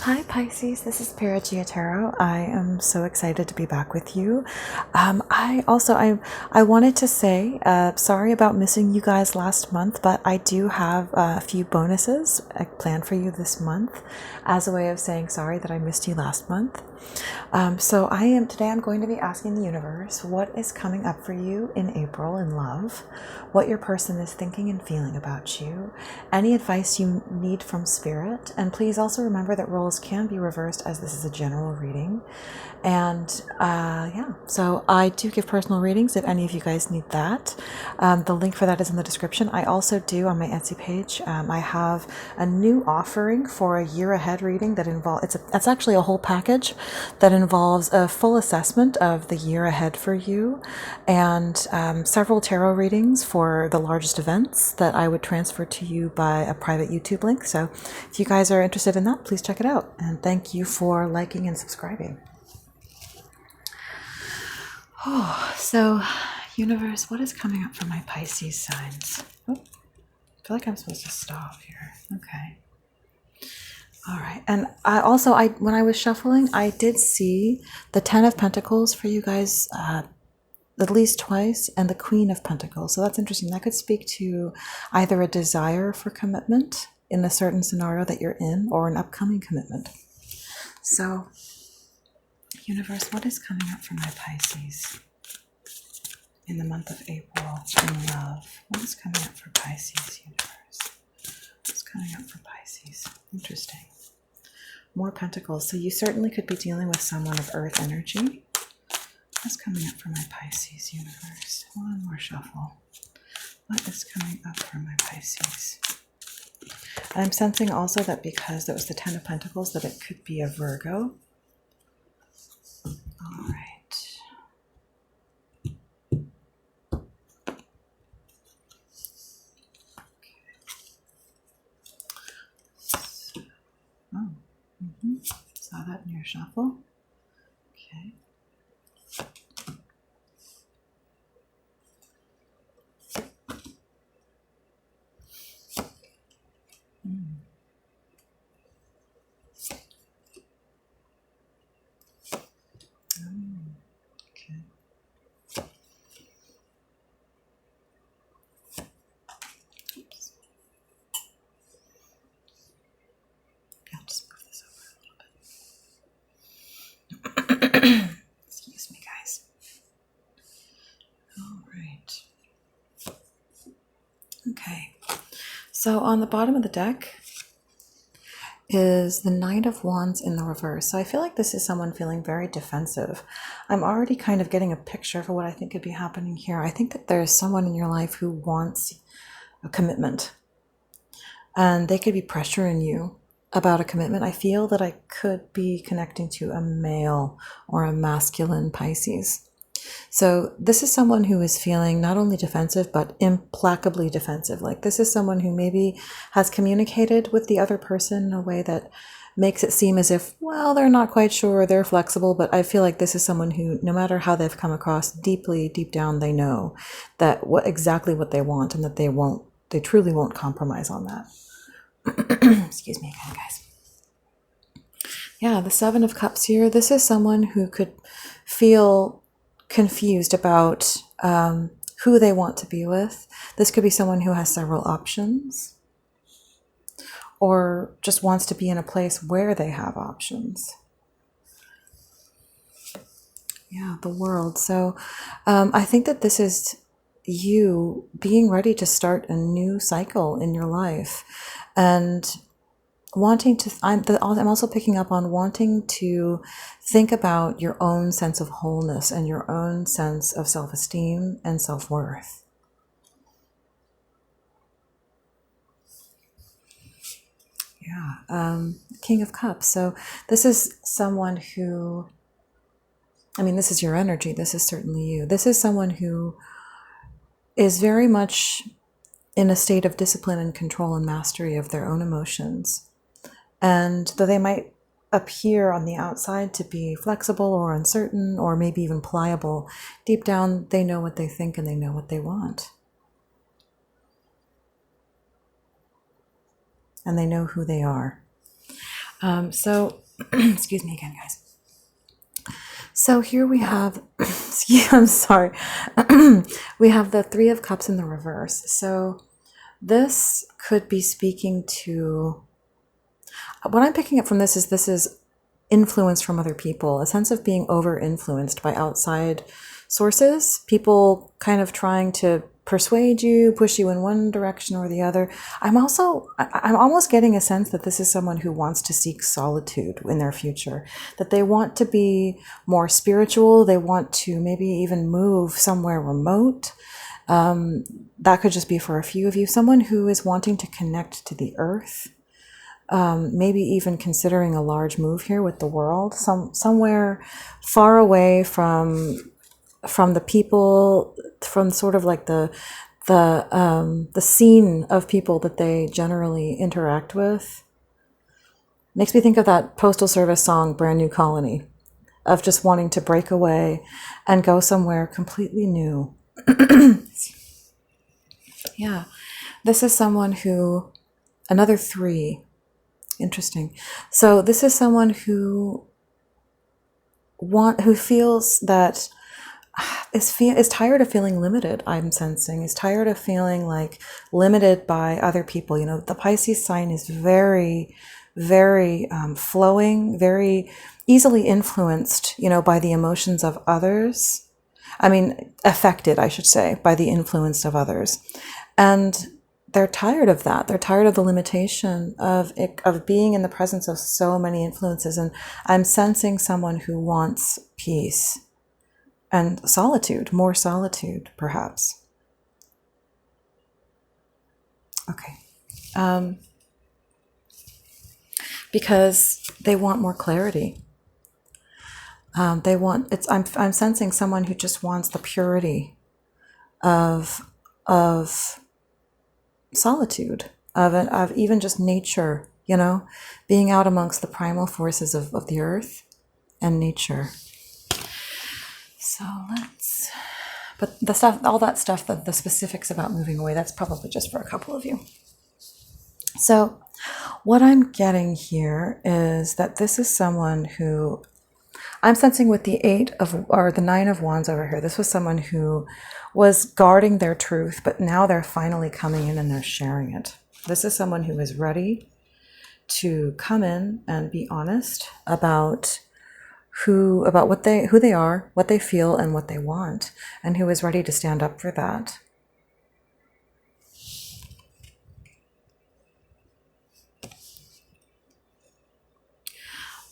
Hi Pisces, this is Perigaea Tarot. I am so excited to be back with you. I wanted to say sorry about missing you guys last month, but I do have a few bonuses planned for you this month as a way of saying sorry that I missed you last month. Today I'm going to be asking the universe what is coming up for you in April in love, what your person is thinking and feeling about you, any advice you need from spirit, and please also remember that roles can be reversed as this is a general reading. And so I do give personal readings if any of you guys need that. The link for that is in the description. I also do on my Etsy page. I have a new offering for a year ahead reading that involves, it's actually a whole package that involves a full assessment of the year ahead for you and several tarot readings for the largest events that I would transfer to you by a private YouTube link. So if you guys are interested in that, please check it out. And thank you for liking and subscribing. Oh, so universe, what is coming up for my Pisces signs? Oh, I feel like I'm supposed to stop here. Okay. All right. And when I was shuffling, I did see the 10 of Pentacles for you guys at least twice and the Queen of Pentacles. So that's interesting. That could speak to either a desire for commitment in a certain scenario that you're in or an upcoming commitment. So universe, what is coming up for my Pisces in the month of April in love? What is coming up for Pisces, universe? What's coming up for Pisces? Interesting. More Pentacles. So you certainly could be dealing with someone of Earth energy. What's coming up for my Pisces, universe? One more shuffle. What is coming up for my Pisces? I'm sensing also that because that was the 10 of Pentacles, that it could be a Virgo. All right. Oh, saw that in your shuffle. Okay. Okay. Oops. I'll just move this over a little bit. Excuse me, guys. All right. Okay. So on the bottom of the deck is the Knight of Wands in the reverse. So I feel like this is someone feeling very defensive. I'm already kind of getting a picture for what I think could be happening here. I think that there's someone in your life who wants a commitment, and they could be pressuring you about a commitment. I feel that I could be connecting to a male or a masculine Pisces. So this is someone who is feeling not only defensive, but implacably defensive. Like this is someone who maybe has communicated with the other person in a way that makes it seem as if, well, they're not quite sure, they're flexible, but I feel like this is someone who, no matter how they've come across, deep down, they know that exactly what they want and that they truly won't compromise on that. Excuse me again, guys. Yeah, the Seven of Cups here. This is someone who could feel confused about who they want to be with. This could be someone who has several options or just wants to be in a place where they have options. Yeah, the World. So I think that this is you being ready to start a new cycle in your life and wanting to, I'm also picking up on wanting to think about your own sense of wholeness and your own sense of self-esteem and self-worth. Yeah, King of Cups. So this is someone who, this is your energy. This is certainly you. This is someone who is very much in a state of discipline and control and mastery of their own emotions. And though they might appear on the outside to be flexible or uncertain or maybe even pliable, deep down they know what they think and they know what they want. And they know who they are. So, excuse me again, guys. So here we have, I'm sorry, we have the Three of Cups in the reverse. So this could be speaking to, what I'm picking up from this is influence from other people, a sense of being over influenced by outside sources, people kind of trying to persuade you, push you in one direction or the other. I'm almost getting a sense that this is someone who wants to seek solitude in their future, that they want to be more spiritual, they want to maybe even move somewhere remote. That could just be for a few of you, someone who is wanting to connect to the earth. Maybe even considering a large move here with the world, somewhere far away from the people, from sort of like the scene of people that they generally interact with. Makes me think of that Postal Service song, Brand New Colony, of just wanting to break away and go somewhere completely new. Yeah, this is someone who, another 3. Interesting. So this is someone who feels that is tired of feeling limited. I'm sensing is tired of feeling like limited by other people. You know, the Pisces sign is very, very flowing, very easily influenced. You know, by the emotions of others. I mean, affected, I should say, by the influence of others, and they're tired of that. They're tired of the limitation of being in the presence of so many influences. And I'm sensing someone who wants peace and solitude, more solitude, perhaps. Okay. Because they want more clarity. I'm sensing someone who just wants the purity of solitude, of even just nature, you know, being out amongst the primal forces of the earth and nature. So but the stuff, all that stuff, the specifics about moving away, that's probably just for a couple of you. So what I'm getting here is that this is someone who, I'm sensing with the the 9 of Wands over here, this was someone who was guarding their truth, but now they're finally coming in and they're sharing it. This is someone who is ready to come in and be honest about who they are, what they feel, and what they want, and who is ready to stand up for that.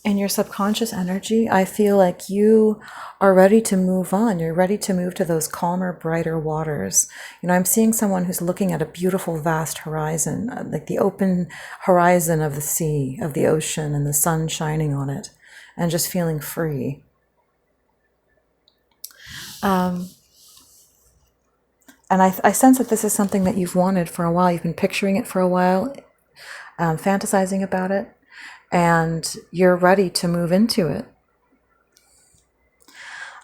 In your subconscious energy, I feel like you are ready to move on. You're ready to move to those calmer, brighter waters. You know, I'm seeing someone who's looking at a beautiful, vast horizon, like the open horizon of the sea, of the ocean, and the sun shining on it, and just feeling free. And I sense that this is something that you've wanted for a while. You've been picturing it for a while, fantasizing about it. And you're ready to move into it.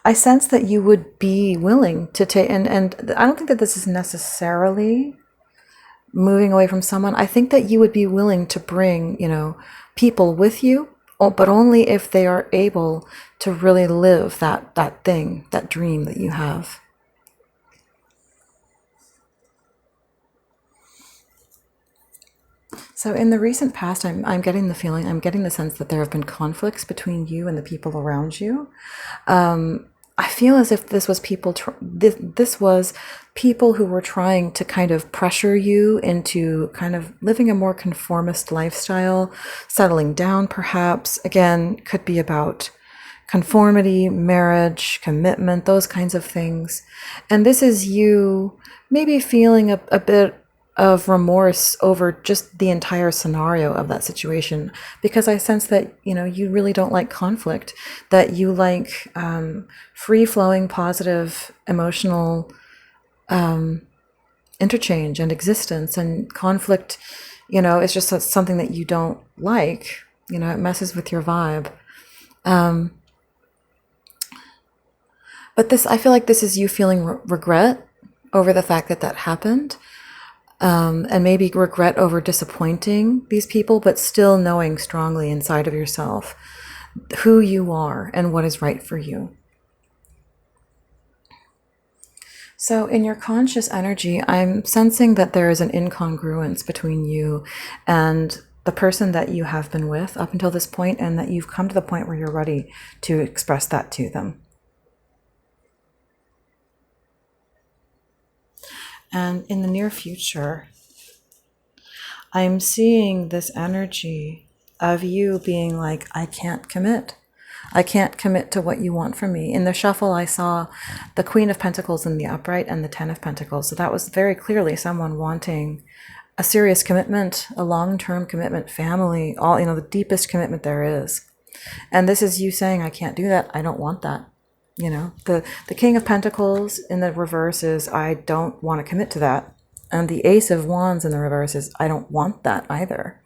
I sense that you would be willing to take, and I don't think that this is necessarily moving away from someone. I think that you would be willing to bring, you know, people with you, but only if they are able to really live that thing, that dream that you have. So in the recent past, I'm getting the sense that there have been conflicts between you and the people around you. I feel as if this was people who were trying to kind of pressure you into kind of living a more conformist lifestyle, settling down perhaps. Again, could be about conformity, marriage, commitment, those kinds of things. And this is you maybe feeling a bit of remorse over just the entire scenario of that situation, because I sense that, you know, you really don't like conflict, that you like free-flowing, positive, emotional interchange and existence, and conflict, you know, is just something that you don't like. You know, it messes with your vibe. But I feel like this is you feeling regret over the fact that happened. and maybe regret over disappointing these people, but still knowing strongly inside of yourself who you are and what is right for you. So in your conscious energy, I'm sensing that there is an incongruence between you and the person that you have been with up until this point, and that you've come to the point where you're ready to express that to them. And in the near future, I'm seeing this energy of you being like, I can't commit. I can't commit to what you want from me. In the shuffle, I saw the Queen of Pentacles in the upright and the Ten of Pentacles. So that was very clearly someone wanting a serious commitment, a long-term commitment, family, all, the deepest commitment there is. And this is you saying, I can't do that. I don't want that. The King of Pentacles in the reverse is, I don't want to commit to that. And the Ace of Wands in the reverse is, I don't want that either.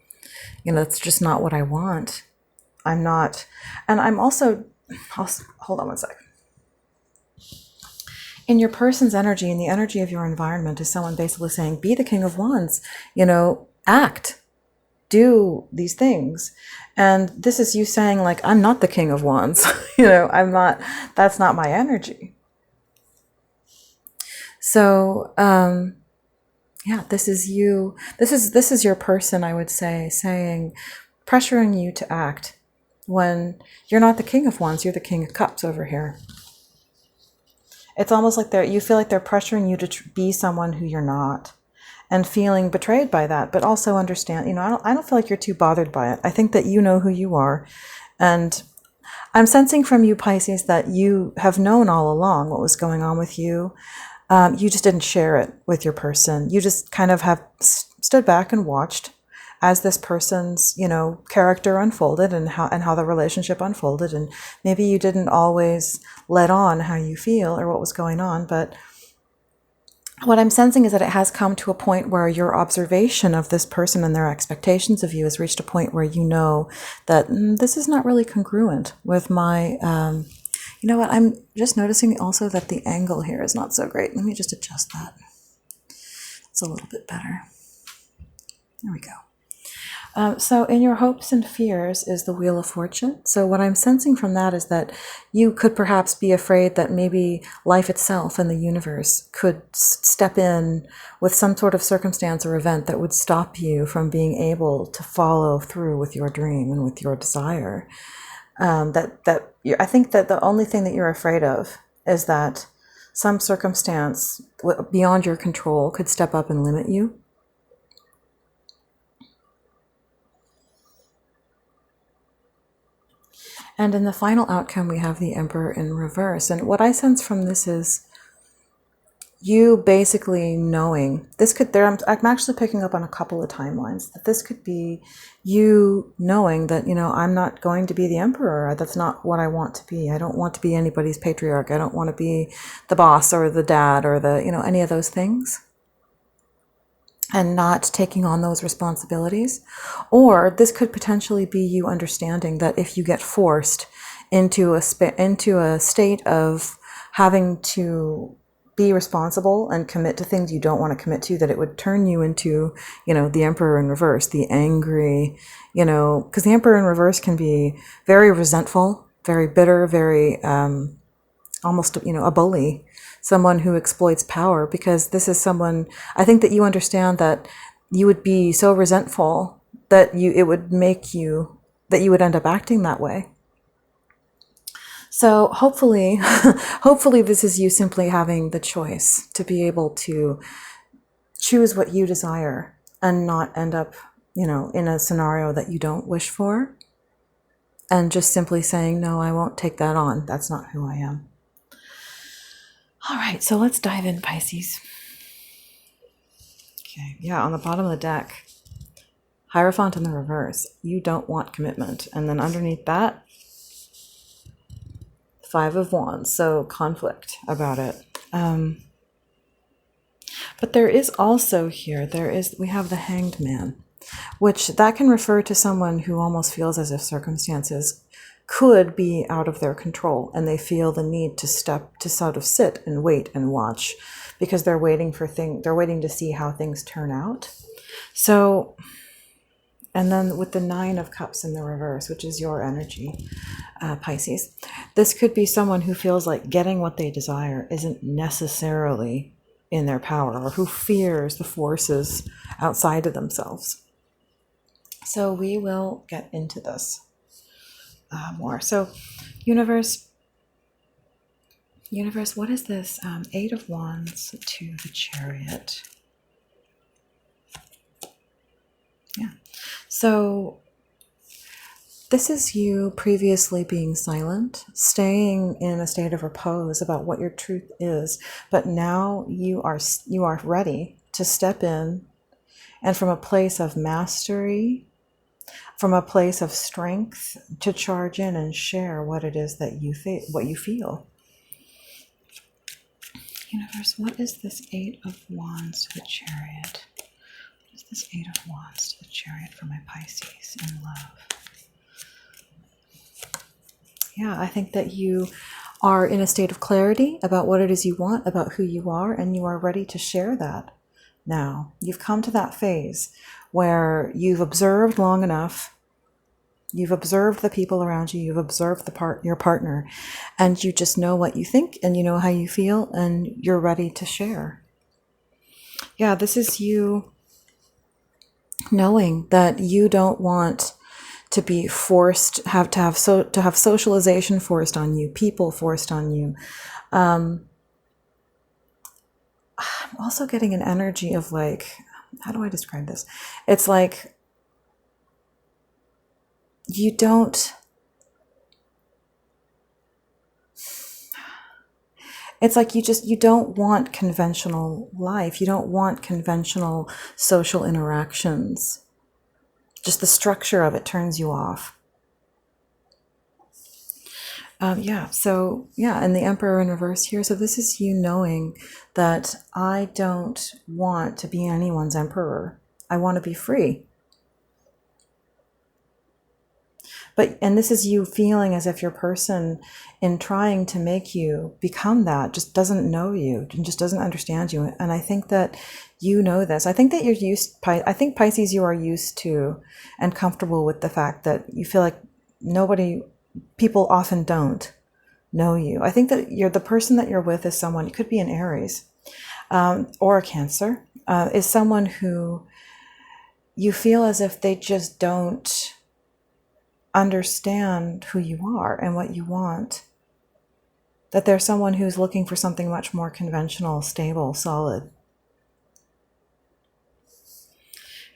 It's just not what I want. I'm not. And I'm also, hold on one sec. In your person's energy, in the energy of your environment, is someone basically saying, be the King of Wands, act, do these things. And this is you saying, like, I'm not the King of Wands. I'm not, that's not my energy. So, yeah, this is you. This is your person, I would say, saying, pressuring you to act when you're not the King of Wands, you're the King of Cups over here. It's almost like you feel like they're pressuring you to be someone who you're not, and feeling betrayed by that, but also understand, I don't feel like you're too bothered by it. I think that you know who you are. And I'm sensing from you, Pisces, that you have known all along what was going on with you. You just didn't share it with your person. You just kind of have stood back and watched as this person's, character unfolded and how the relationship unfolded. And maybe you didn't always let on how you feel or what was going on, but what I'm sensing is that it has come to a point where your observation of this person and their expectations of you has reached a point where you know that this is not really congruent with my, you know what, I'm just noticing also that the angle here is not so great. Let me just adjust that. It's a little bit better. There we go. So in your hopes and fears is the Wheel of Fortune. So what I'm sensing from that is that you could perhaps be afraid that maybe life itself and the universe could step in with some sort of circumstance or event that would stop you from being able to follow through with your dream and with your desire. I think that the only thing that you're afraid of is that some circumstance beyond your control could step up and limit you. And in the final outcome, we have the Emperor in reverse. And what I sense from this is you basically knowing, I'm actually picking up on a couple of timelines, that this could be you knowing that, I'm not going to be the Emperor. That's not what I want to be. I don't want to be anybody's patriarch. I don't want to be the boss or the dad or any of those things. And not taking on those responsibilities. Or this could potentially be you understanding that if you get forced into a state of having to be responsible and commit to things you don't want to commit to, that it would turn you into, the Emperor in reverse, the angry, because the Emperor in reverse can be very resentful, very bitter, very almost, a bully. Someone who exploits power, because this is someone, I think that you understand that you would be so resentful that it would make you, that you would end up acting that way. So hopefully, hopefully this is you simply having the choice to be able to choose what you desire and not end up, in a scenario that you don't wish for. And just simply saying, no, I won't take that on. That's not who I am. All right, so let's dive in, Pisces. Okay, yeah, on the bottom of the deck, Hierophant in the reverse. You don't want commitment. And then underneath that, Five of Wands, so conflict about it. But there is also here, we have the Hanged Man. which that can refer to someone who almost feels as if circumstances could be out of their control, and they feel the need to sort of sit and wait and watch, because they're waiting to see how things turn out. So, and then with the 9 of Cups in the reverse, which is your energy, Pisces, this could be someone who feels like getting what they desire isn't necessarily in their power, or who fears the forces outside of themselves. So we will get into this more. So universe, what is this? 8 of Wands to the Chariot. Yeah. So this is you previously being silent, staying in a state of repose about what your truth is, but now you are ready to step in, and from a place of mastery, from a place of strength, to charge in and share what it is that what you feel. Universe, what is this 8 of Wands to the Chariot? What is this 8 of Wands to the Chariot for my Pisces in love? Yeah, I think that you are in a state of clarity about what it is you want, about who you are, and you are ready to share that now. You've come to that phase where you've observed long enough. You've observed the people around you. You've observed your partner, and you just know what you think, and you know how you feel, and you're ready to share. Yeah, this is you knowing that you don't want to be forced, to have socialization forced on you, people forced on you. I'm also getting an energy of like, how do I describe this? It's like you don't. It's like you don't want conventional life. You don't want conventional social interactions. Just the structure of it turns you off. And the Emperor in reverse here. So this is you knowing that I don't want to be anyone's emperor. I want to be free. And this is you feeling as if your person, in trying to make you become that, just doesn't know you and just doesn't understand you. And I think that you know this. I think that I think Pisces, you are used to and comfortable with the fact that you feel like people often don't know you. I think that the person that you're with is someone, it could be an Aries or a Cancer, is someone who you feel as if they just don't understand who you are and what you want. That there's someone who's looking for something much more conventional, stable, solid.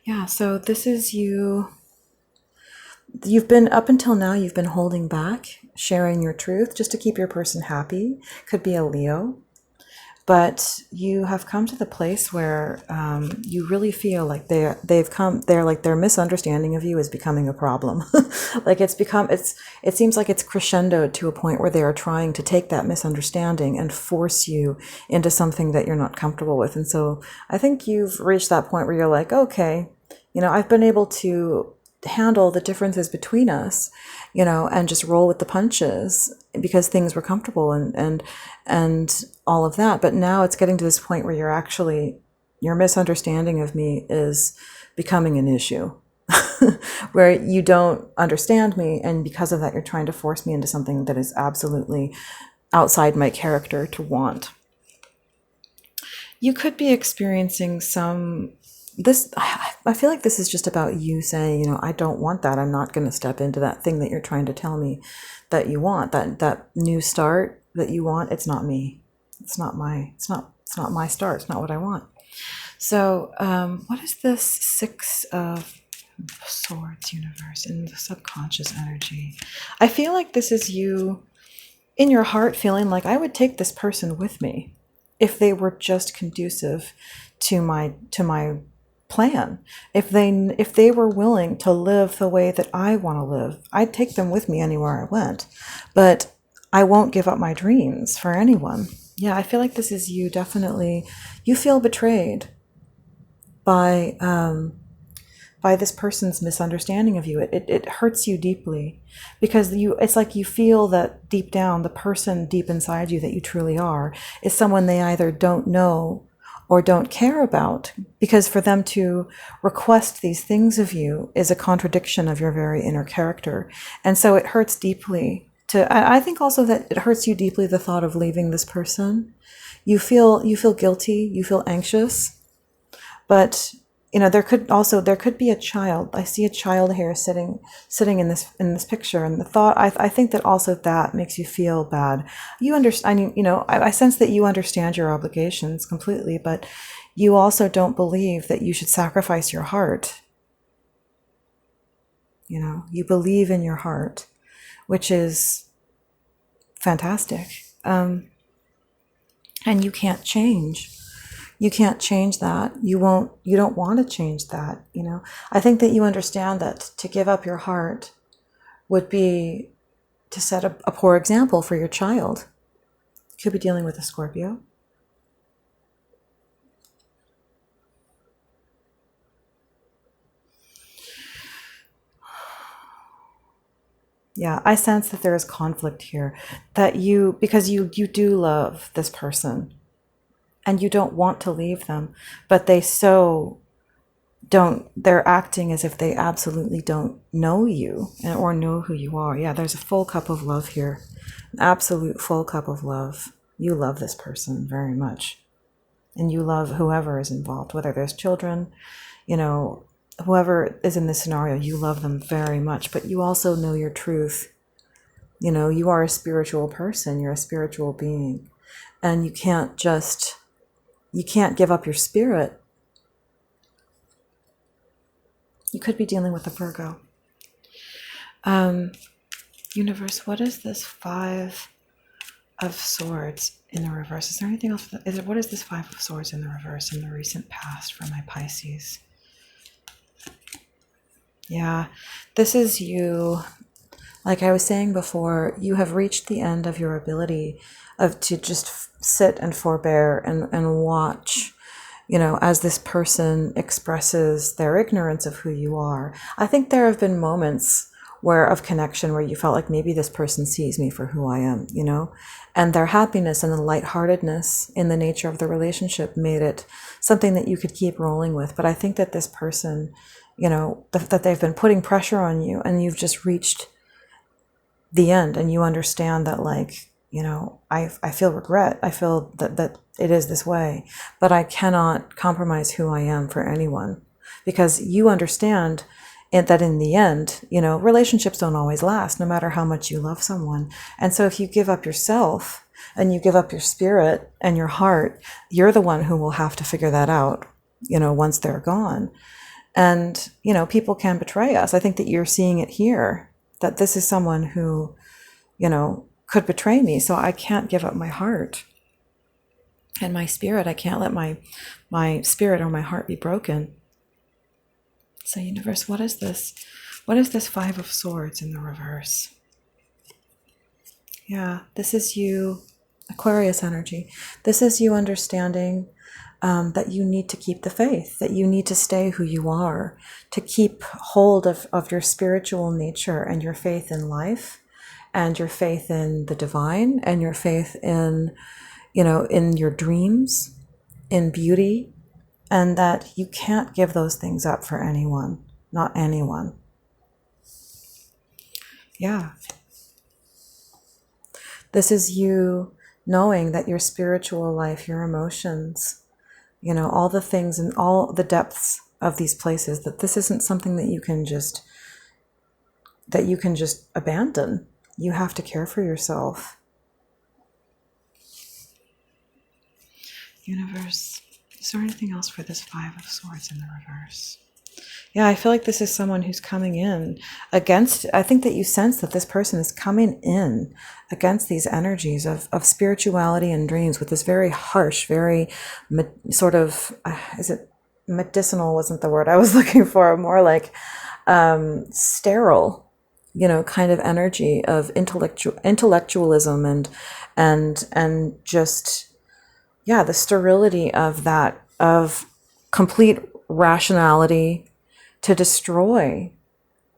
Yeah, so this is you. You've been, up until now, you've been holding back, sharing your truth just to keep your person happy. Could be a Leo. But you have come to the place where you really feel like their misunderstanding of you is becoming a problem. Like it seems like it's crescendoed to a point where they are trying to take that misunderstanding and force you into something that you're not comfortable with. And so I think you've reached that point where you're like, okay, I've been able to handle the differences between us, and just roll with the punches because things were comfortable and all of that. But now it's getting to this point where your misunderstanding of me is becoming an issue, where you don't understand me, and because of that, you're trying to force me into something that is absolutely outside my character to want. You could be experiencing I feel like this is just about you saying, I don't want that. I'm not going to step into that thing that you're trying to tell me that you want, that new start that you want. It's not me. It's not my start. It's not what I want. So, what is this 6 of Swords, universe, in the subconscious energy? I feel like this is you in your heart feeling like I would take this person with me if they were just conducive to my plan. If they were willing to live the way that I want to live, I'd take them with me anywhere I went. But I won't give up my dreams for anyone. Yeah, I feel like this is you definitely. You feel betrayed by by this person's misunderstanding of you. It hurts you deeply, because it's like you feel that deep down, the person deep inside you that you truly are is someone they either don't know or don't care about, because for them to request these things of you is a contradiction of your very inner character. And so it hurts deeply. I think also that it hurts you deeply, the thought of leaving this person. You feel guilty, you feel anxious, but there could be a child. I see a child here sitting in this picture, and the thought, I think that also that makes you feel bad. You understand, I sense that you understand your obligations completely, but you also don't believe that you should sacrifice your heart. You believe in your heart, which is fantastic. And you can't change. You can't change that. You don't want to change that. I think that you understand that to give up your heart would be to set a poor example for your child. You could be dealing with a Scorpio. Yeah, I sense that there is conflict here, that because you do love this person and you don't want to leave them, but they're acting as if they absolutely don't know you or know who you are. Yeah, there's a full cup of love here, an absolute full cup of love. You love this person very much, and you love whoever is involved, whether there's children, whoever is in this scenario, you love them very much, but you also know your truth. You are a spiritual person, you're a spiritual being, and you can't give up your spirit. You could be dealing with a Virgo. Universe, what is this 5 of Swords in the reverse? Is there anything else? What is this 5 of Swords in the reverse in the recent past for my Pisces? Yeah, this is you. Like I was saying before, you have reached the end of your ability to just sit and forbear and watch, as this person expresses their ignorance of who you are. I think there have been moments of connection where you felt like maybe this person sees me for who I am, and their happiness and the lightheartedness in the nature of the relationship made it something that you could keep rolling with. But I think that this person, that they've been putting pressure on you, and you've just reached the end, and you understand that, I feel regret. I feel that it is this way, but I cannot compromise who I am for anyone, because you understand that in the end, relationships don't always last, no matter how much you love someone. And so if you give up yourself and you give up your spirit and your heart, you're the one who will have to figure that out, once they're gone. And, people can betray us. I think that you're seeing it here, that this is someone who, could betray me. So I can't give up my heart and my spirit. I can't let my spirit or my heart be broken. So universe, what is this? What is this 5 of Swords in the reverse? Yeah, this is you, Aquarius energy. This is you understanding that you need to keep the faith, that you need to stay who you are, to keep hold of your spiritual nature and your faith in life and your faith in the divine and your faith in, in your dreams, in beauty, and that you can't give those things up for anyone, not anyone. Yeah. This is you knowing that your spiritual life, your emotions, all the things and all the depths of these places, that this isn't something that you can just abandon. You have to care for yourself. Universe, is there anything else for this 5 of Swords in the reverse? Yeah, I feel like this is someone who's coming in against, I think that you sense that this person is coming in against these energies of spirituality and dreams with this very harsh, very is it medicinal wasn't the word I was looking for, more like sterile, kind of energy of intellectualism and just, yeah, the sterility of that, of complete rationality, to destroy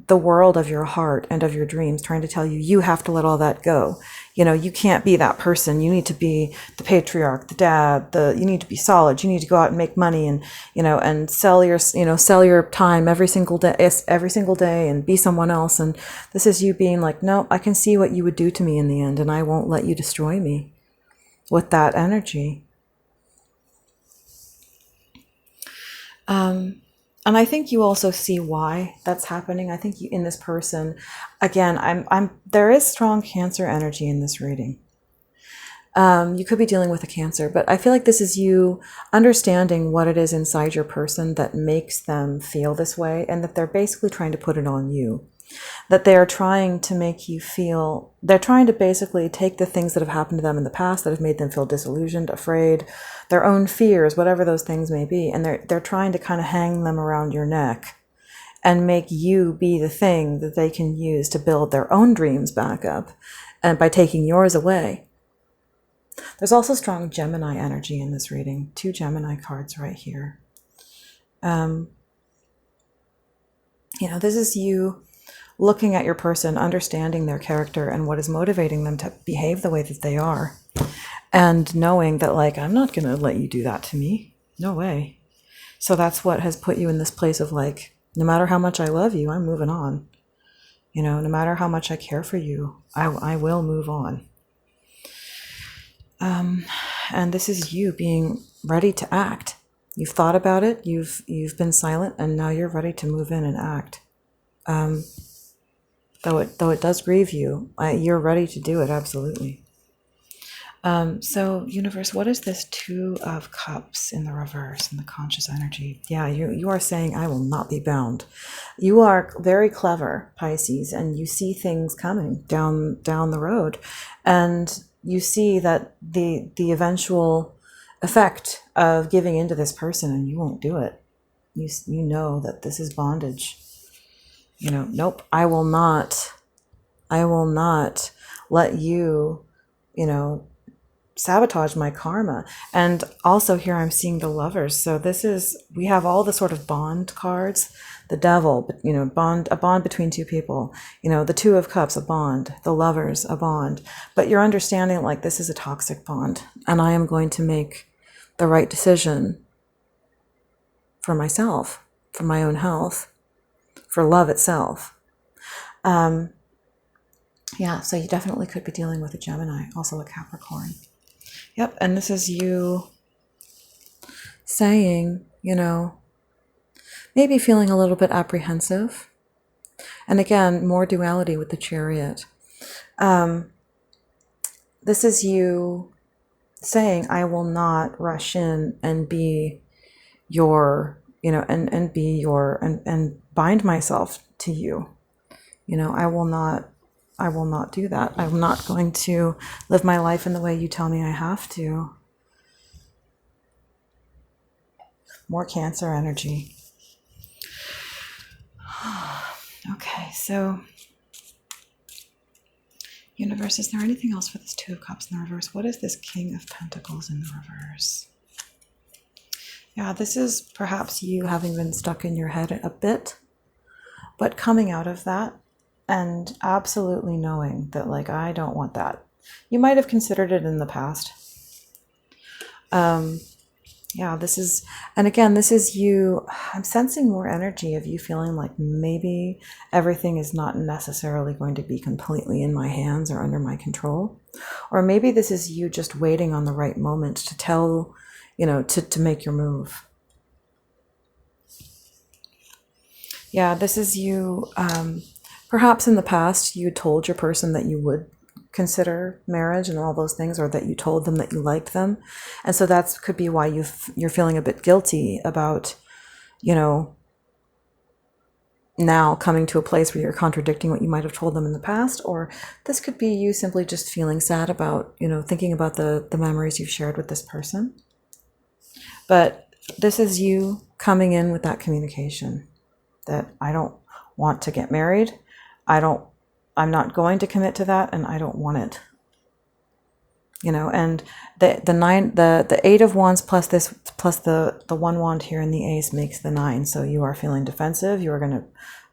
the world of your heart and of your dreams, trying to tell you, you have to let all that go. You know, you can't be that person. You need to be the patriarch, the dad, you need to be solid. You need to go out and make money and, you know, and sell your time every single day and be someone else. And this is you being like, no, I can see what you would do to me in the end, and I won't let you destroy me with that energy. And I think you also see why that's happening. I think in this person, again, there is strong Cancer energy in this reading. You could be dealing with a Cancer, but I feel like this is you understanding what it is inside your person that makes them feel this way, and that they're basically trying to put it on you. That they are trying to make you feel, they're trying to basically take the things that have happened to them in the past that have made them feel disillusioned, afraid, their own fears, whatever those things may be, and they're trying to kind of hang them around your neck and make you be the thing that they can use to build their own dreams back up, and by taking yours away. There's also strong Gemini energy in this reading. 2 Gemini cards right here. You know, this is you looking at your person, understanding their character and what is motivating them to behave the way that they are. And knowing that, like, I'm not going to let you do that to me. No way. So that's what has put you in this place of, like, no matter how much I love you, I'm moving on. You know, no matter how much I care for you, I will move on. And this is you being ready to act. You've thought about it, you've been silent, and now you're ready to move in and act. Though it does grieve you, you're ready to do it, absolutely. So, universe, what is this 2 of Cups in the reverse, in the conscious energy? Yeah, you are saying, I will not be bound. You are very clever, Pisces, and you see things coming down the road. And you see that the eventual effect of giving into this person, and you won't do it. You know that this is bondage. You know, nope, I will not let you, you know, sabotage my karma. And also here I'm seeing the Lovers. So we have all the sort of bond cards. The Devil, you know, a bond between 2 people. You know, the 2 of Cups, a bond. The Lovers, a bond. But you're understanding, like, this is a toxic bond, and I am going to make the right decision for myself, for my own health, for love itself. Yeah, so you definitely could be dealing with a Gemini, also a Capricorn. Yep, and this is you saying, you know, maybe feeling a little bit apprehensive. And again, more duality with the Chariot. This is you saying, I will not rush in and be your, you know, and be your, and bind myself to you. You know, I will not do that. I'm not going to live my life in the way you tell me I have to. More Cancer energy. Okay, so universe, is there anything else for this 2 of Cups in the reverse? What is this King of Pentacles in the reverse? Yeah, this is perhaps you having been stuck in your head a bit, but coming out of that and absolutely knowing that, like, I don't want that. You might have considered it in the past. Yeah, this is, and again, this is you, I'm sensing more energy of you feeling like maybe everything is not necessarily going to be completely in my hands or under my control. Or maybe this is you just waiting on the right moment to tell, you know, to make your move. Yeah, this is you, perhaps in the past you told your person that you would consider marriage and all those things, or that you told them that you liked them. And so that could be why you're feeling a bit guilty about, you know, now coming to a place where you're contradicting what you might have told them in the past. Or this could be you simply just feeling sad about, you know, thinking about the memories you've shared with this person. But this is you coming in with that communication that I don't want to get married. I'm not going to commit to that, and I don't want it. And the 8 of Wands plus the 1 wand here in the ace makes the 9. So you are feeling defensive. You are going to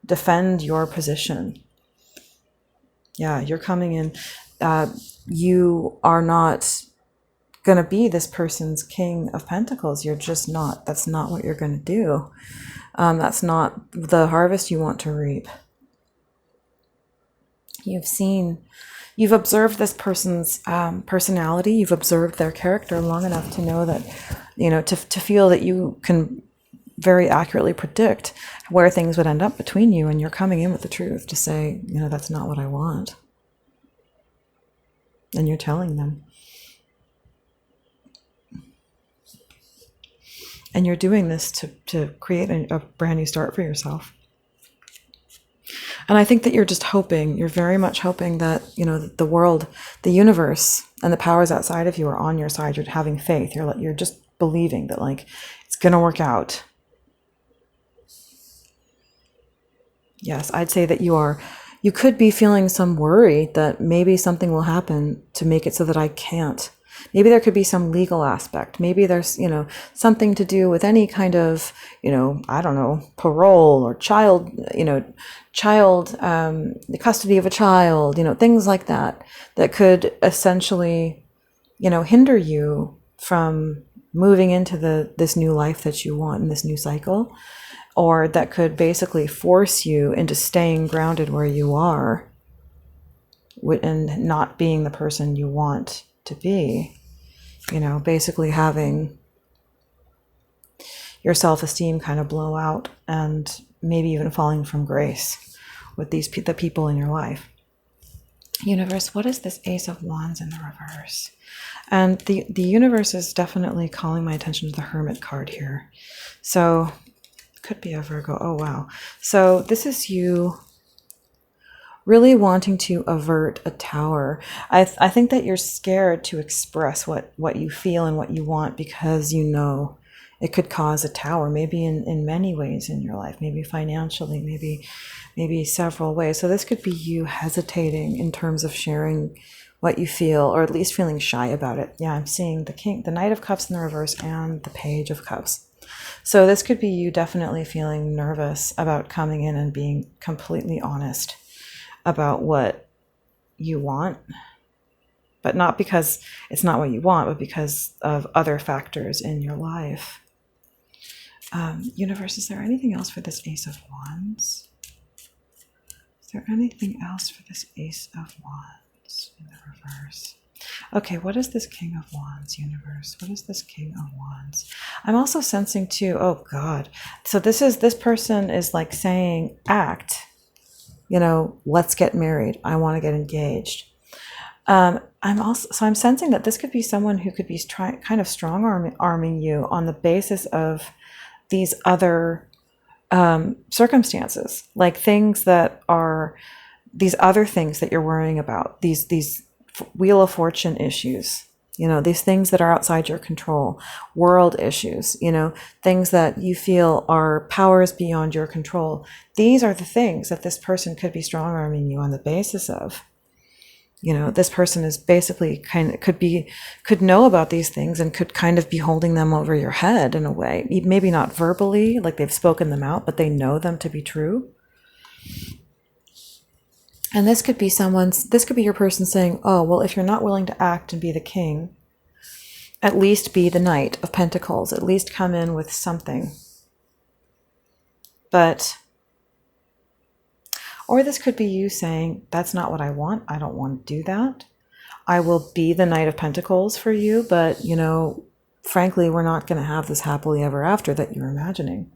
defend your position. Yeah, you're coming in. You are not going to be this person's King of Pentacles. You're just not. That's not what you're going to do. That's not the harvest you want to reap. You've observed this person's personality. You've observed their character long enough to know that, to feel that you can very accurately predict where things would end up between you. And you're coming in with the truth to say, that's not what I want. And you're telling them. And you're doing this to create a brand new start for yourself. And I think that you're just hoping, you're very much hoping that, the world, the universe, and the powers outside of you are on your side. You're having faith. You're just believing that, it's going to work out. Yes, I'd say that you could be feeling some worry that maybe something will happen to make it so that I can't. Maybe there could be some legal aspect. Maybe there's, something to do with any kind of, I don't know, parole or child, the custody of a child, things like that could essentially, hinder you from moving into this new life that you want in this new cycle, or that could basically force you into staying grounded where you are and not being the person you want to be. Basically having your self-esteem kind of blow out and maybe even falling from grace with the people in your life. Universe, what is this Ace of Wands in the reverse? And the universe is definitely calling my attention to the Hermit card here. So, could be a Virgo. Oh, wow. So this is you really wanting to avert a tower. I think that you're scared to express what you feel and what you want because it could cause a tower, maybe in many ways in your life, maybe financially, maybe several ways. So this could be you hesitating in terms of sharing what you feel, or at least feeling shy about it. Yeah, I'm seeing the Knight of Cups in the reverse and the Page of Cups. So this could be you definitely feeling nervous about coming in and being completely honest about what you want, but not because it's not what you want, but because of other factors in your life. Universe, is there anything else for this Ace of Wands? Is there anything else for this Ace of Wands in the reverse? Okay, what is this King of Wands, universe? What is this King of Wands? I'm also sensing too, oh God. So this person is saying, act. Let's get married. I want to get engaged. I'm sensing that this could be someone who could be kind of strong arming you on the basis of these other circumstances, things that are these other things that you're worrying about, these Wheel of Fortune issues, these things that are outside your control, world issues, things that you feel are powers beyond your control. These are the things that this person could be strong-arming you on the basis of. This person is basically could know about these things and could kind of be holding them over your head in a way. Maybe not verbally, they've spoken them out, but they know them to be true. And this could be your person saying, oh, well, if you're not willing to act and be the king, at least be the Knight of Pentacles, at least come in with something. Or this could be you saying, that's not what I want. I don't want to do that. I will be the Knight of Pentacles for you, but, frankly, we're not going to have this happily ever after that you're imagining.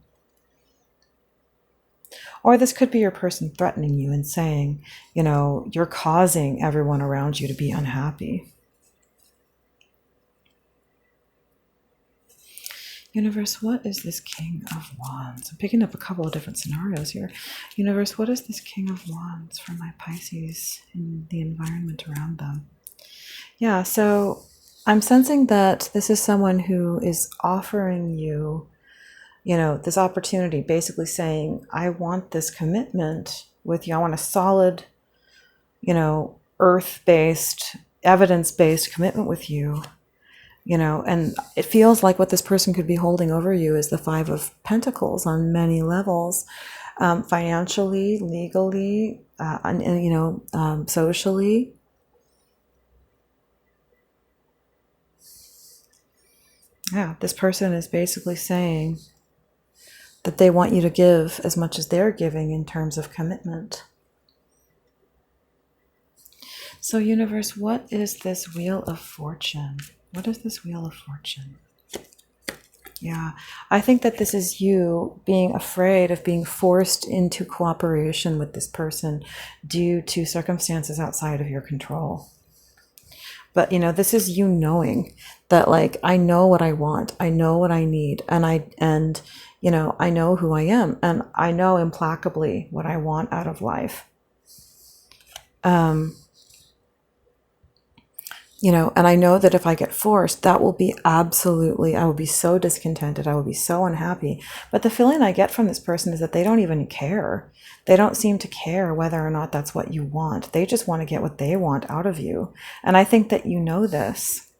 Or this could be your person threatening you and saying, you're causing everyone around you to be unhappy. Universe, what is this King of Wands? I'm picking up a couple of different scenarios here. Universe, what is this King of Wands for my Pisces in the environment around them? Yeah, so I'm sensing that this is someone who is offering you, this opportunity, basically saying, I want this commitment with you. I want a solid, earth-based evidence-based commitment with you, you know, and it feels like what this person could be holding over you is the Five of Pentacles on many levels, financially, legally, and you know, socially. Yeah, this person is basically saying that they want you to give as much as they're giving in terms of commitment. So universe, what is this Wheel of Fortune? What is this Wheel of Fortune? Yeah, I think that this is you being afraid of being forced into cooperation with this person due to circumstances outside of your control. But, you know, this is you knowing that, like, I know what I want, I know what I need, and you know, I know who I am, and I know implacably what I want out of life. You know, and I know that if I get forced, that will be absolutely, I will be so discontented, I will be so unhappy. But the feeling I get from this person is that they don't even care. They don't seem to care whether or not that's what you want. They just want to get what they want out of you. And I think that you know this.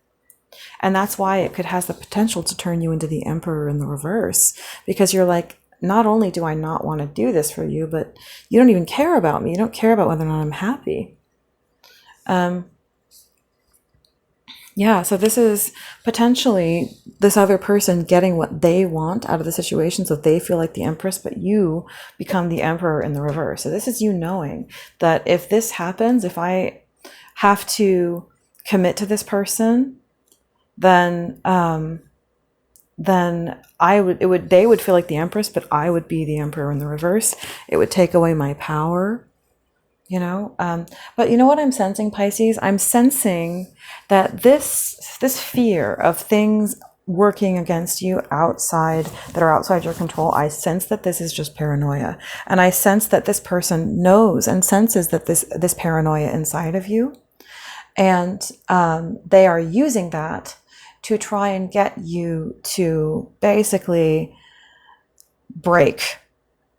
And that's why it has the potential to turn you into the Emperor in the reverse. Because you're like, not only do I not want to do this for you, but you don't even care about me. You don't care about whether or not I'm happy. Yeah, so this is potentially this other person getting what they want out of the situation, so they feel like the Empress, but you become the Emperor in the reverse. So this is you knowing that if this happens, if I have to commit to this person, then they would feel like the Empress, but I would be the Emperor in the reverse. It would take away my power. You know, but you know what I'm sensing, Pisces? I'm sensing that this fear of things working against you that are outside your control, I sense that this is just paranoia. And I sense that this person knows and senses that this paranoia inside of you. And they are using that to try and get you to basically break.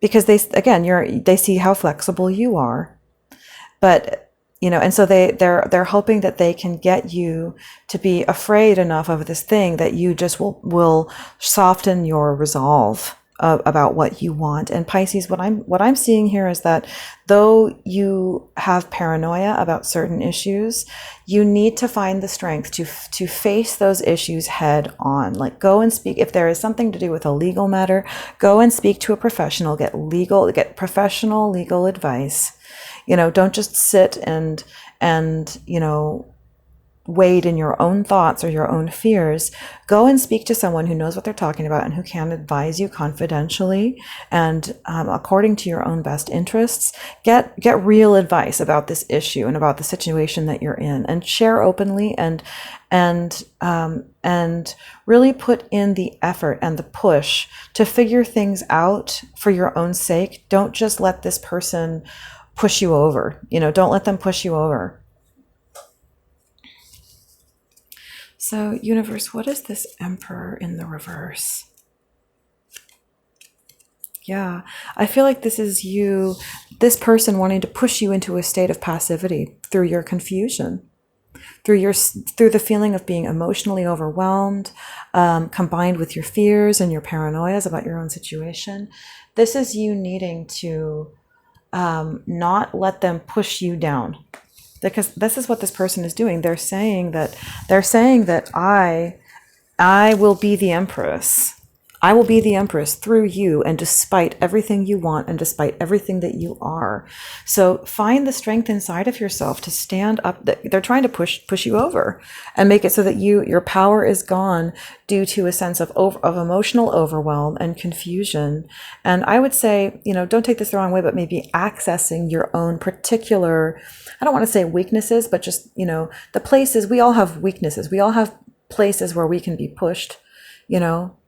Because they see how flexible you are. But, you know, and so they're hoping that they can get you to be afraid enough of this thing that you just will soften your resolve about what you want. And Pisces, what I'm seeing here is that though you have paranoia about certain issues, you need to find the strength to face those issues head on. Like, go and speak. If there is something to do with a legal matter, go and speak to a professional, get professional legal advice. You know, don't just sit and, you know, wade in your own thoughts or your own fears. Go and speak to someone who knows what they're talking about and who can advise you confidentially and according to your own best interests. Get real advice about this issue and about the situation that you're in, and share openly and really put in the effort and the push to figure things out for your own sake. Don't just let this person push you over. You know, don't let them push you over. So, universe, what is this Emperor in the reverse? Yeah, I feel like this is you, this person wanting to push you into a state of passivity through your confusion, through the feeling of being emotionally overwhelmed, combined with your fears and your paranoias about your own situation. This is you needing to not let them push you down, because this is what this person is doing. They're saying that I will be the Empress. I will be the Empress through you, and despite everything you want and despite everything that you are. So find the strength inside of yourself to stand up. They're trying to push you over and make it so that your power is gone due to a sense of emotional overwhelm and confusion. And I would say, you know, don't take this the wrong way, but maybe accessing your own particular, I don't want to say weaknesses, but just, you know, the places, we all have weaknesses. We all have places where we can be pushed, you know,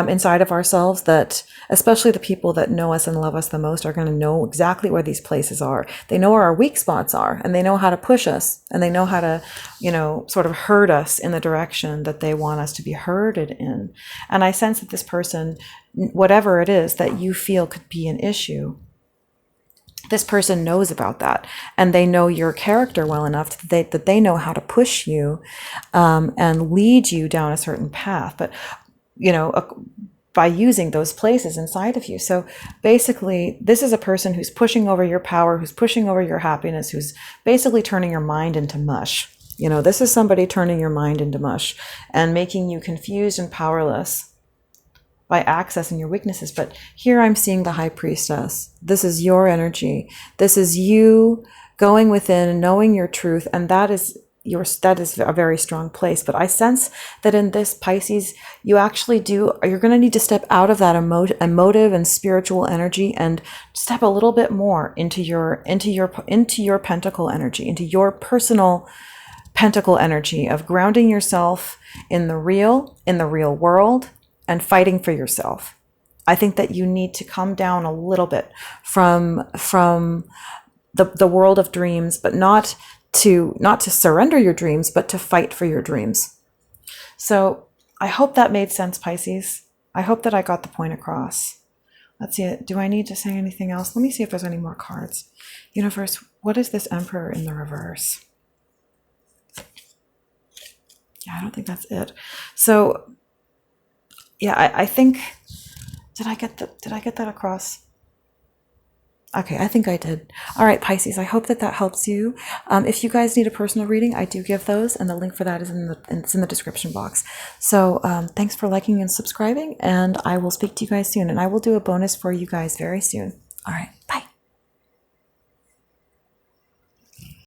inside of ourselves, that especially the people that know us and love us the most are going to know exactly where these places are. They know where our weak spots are, and they know how to push us, and they know how to, you know, sort of herd us in the direction that they want us to be herded in. And I sense that this person, whatever it is that you feel could be an issue, this person knows about that, and they know your character well enough that they know how to push you and lead you down a certain path. But, you know, by using those places inside of you. So basically, this is a person who's pushing over your power, who's pushing over your happiness, who's basically turning your mind into mush. You know, this is somebody turning your mind into mush and making you confused and powerless by accessing your weaknesses. But here I'm seeing the High Priestess. This is your energy. This is you going within and knowing your truth, and that is a very strong place. But I sense that in this, Pisces, you're going to need to step out of that emotive and spiritual energy and step a little bit more into your pentacle energy, into your personal pentacle energy of grounding yourself in the real world and fighting for yourself. I think that you need to come down a little bit from the world of dreams, but not to surrender your dreams, but to fight for your dreams. So I hope that made sense, Pisces. I hope that I got the point across. Let's see. Do I need to say anything else? Let me see if there's any more cards. Universe, what is this Emperor in the reverse? Yeah, I don't think that's it. So yeah, I think, did I get that across? Okay, I think I did. All right, Pisces, I hope that helps you. If you guys need a personal reading, I do give those, and the link for that is in the description box. So thanks for liking and subscribing, and I will speak to you guys soon. And I will do a bonus for you guys very soon. All right.